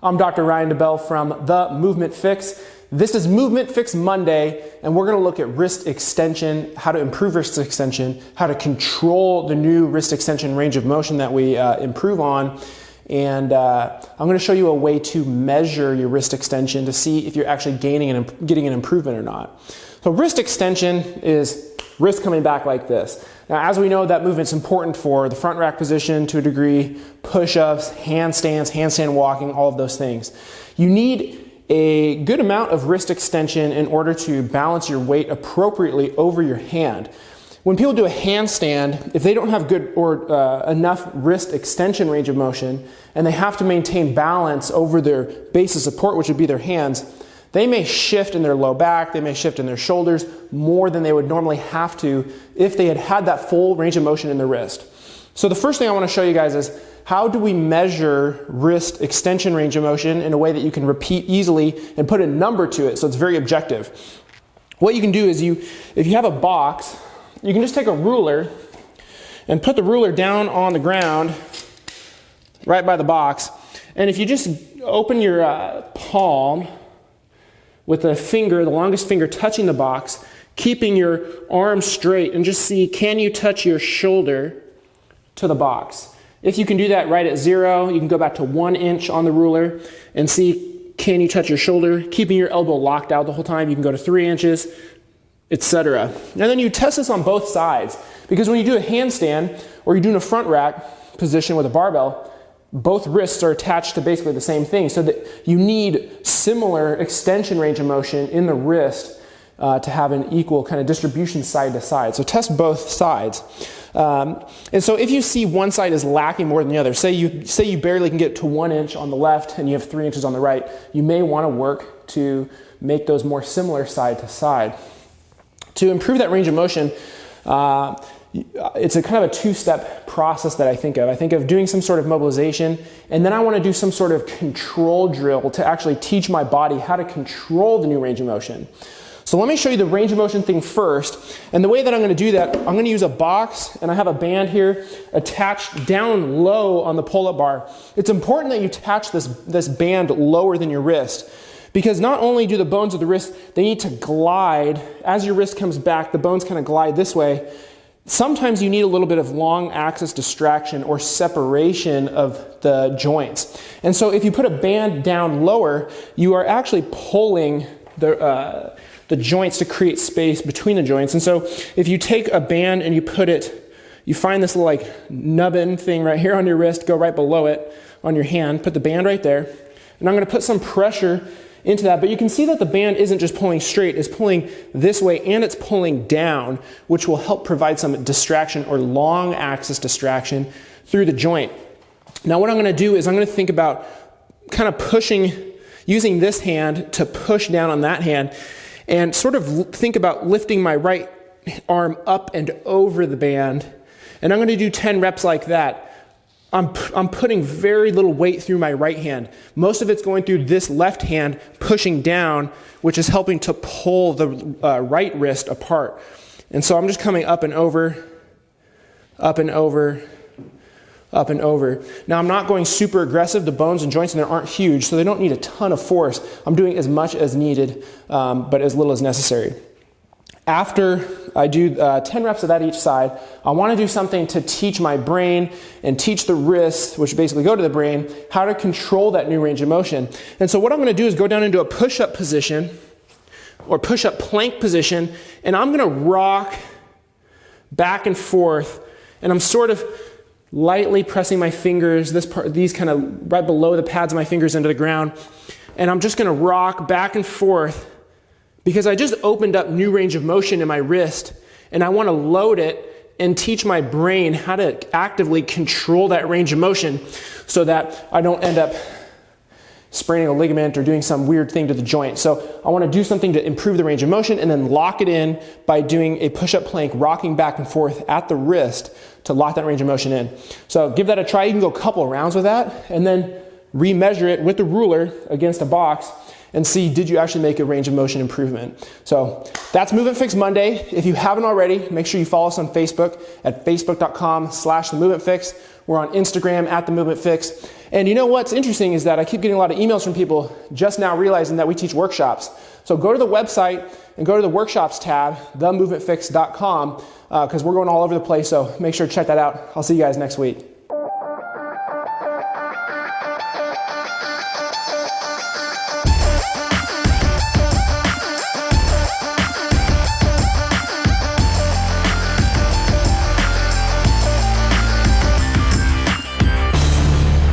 I'm Dr. Ryan DeBell from The Movement Fix. This is Movement Fix Monday, and we're going to look at wrist extension, how to improve wrist extension, how to control the new wrist extension range of motion that we improve on. And I'm going to show you a way to measure your wrist extension to see if you're actually getting an improvement or not. So wrist extension is wrist coming back like this. Now, as we know, that movement's important for the front rack position to a degree, push-ups, handstands, handstand walking, all of those things. You need a good amount of wrist extension in order to balance your weight appropriately over your hand. When people do a handstand, if they don't have good or enough wrist extension range of motion, and they have to maintain balance over their base of support, which would be their hands, they may shift in their low back, they may shift in their shoulders more than they would normally have to if they had had that full range of motion in the wrist. So the first thing I want to show you guys is how do we measure wrist extension range of motion in a way that you can repeat easily and put a number to it so it's very objective. What you can do is if you have a box, you can just take a ruler and put the ruler down on the ground right by the box. And if you just open your palm with the finger, the longest finger touching the box, keeping your arm straight, and just see, can you touch your shoulder to the box? If you can do that right at 0, you can go back to 1 inch on the ruler and see, can you touch your shoulder? Keeping your elbow locked out the whole time, you can go to 3 inches, etc. And then you test this on both sides, because when you do a handstand or you're doing a front rack position with a barbell, both wrists are attached to basically the same thing, so that you need similar extension range of motion in the wrist to have an equal kind of distribution side to side. So test both sides. And so if you see one side is lacking more than the other, say you barely can get to 1 inch on the left and you have 3 inches on the right, you may want to work to make those more similar side to side. To improve that range of motion, it's a kind of a two-step process that I think of. I think of doing some sort of mobilization, and then I want to do some sort of control drill to actually teach my body how to control the new range of motion. So let me show you the range of motion thing first. And the way that I'm going to do that, I'm going to use a box, and I have a band here attached down low on the pull-up bar. It's important that you attach this band lower than your wrist, because not only do the bones of the wrist, they need to glide. As your wrist comes back, the bones kind of glide this way. Sometimes you need a little bit of long axis distraction or separation of the joints. And so if you put a band down lower, you are actually pulling the joints to create space between the joints. And so if you take a band and you find this little like nubbin thing right here on your wrist, go right below it on your hand, put the band right there. And I'm going to put some pressure into that, but you can see that the band isn't just pulling straight, it's pulling this way and it's pulling down, which will help provide some distraction or long axis distraction through the joint. Now what I'm going to do is I'm going to think about kind of using this hand to push down on that hand, and sort of think about lifting my right arm up and over the band. And I'm going to do 10 reps like that. I'm putting very little weight through my right hand. Most of it's going through this left hand, pushing down, which is helping to pull the right wrist apart. And so I'm just coming up and over, up and over, up and over. Now I'm not going super aggressive. The bones and joints in there aren't huge, so they don't need a ton of force. I'm doing as much as needed, but as little as necessary. After I do 10 reps of that each side, I want to do something to teach my brain and teach the wrists, which basically go to the brain, how to control that new range of motion. And so what I'm going to do is go down into a push-up position or push-up plank position, and I'm going to rock back and forth, and I'm sort of lightly pressing my fingers, these kind of right below the pads of my fingers into the ground, and I'm just going to rock back and forth, because I just opened up new range of motion in my wrist, and I want to load it and teach my brain how to actively control that range of motion so that I don't end up spraining a ligament or doing some weird thing to the joint. So I want to do something to improve the range of motion and then lock it in by doing a push-up plank, rocking back and forth at the wrist to lock that range of motion in. So give that a try. You can go a couple rounds with that and then remeasure it with the ruler against a box. and see, did you actually make a range of motion improvement? So that's Movement Fix Monday. If you haven't already, make sure you follow us on Facebook at facebook.com/themovementfix. We're on Instagram at The Movement Fix. And you know what's interesting is that I keep getting a lot of emails from people just now realizing that we teach workshops. So go to the website and go to the workshops tab, themovementfix.com, because we're going all over the place. So make sure to check that out. I'll see you guys next week.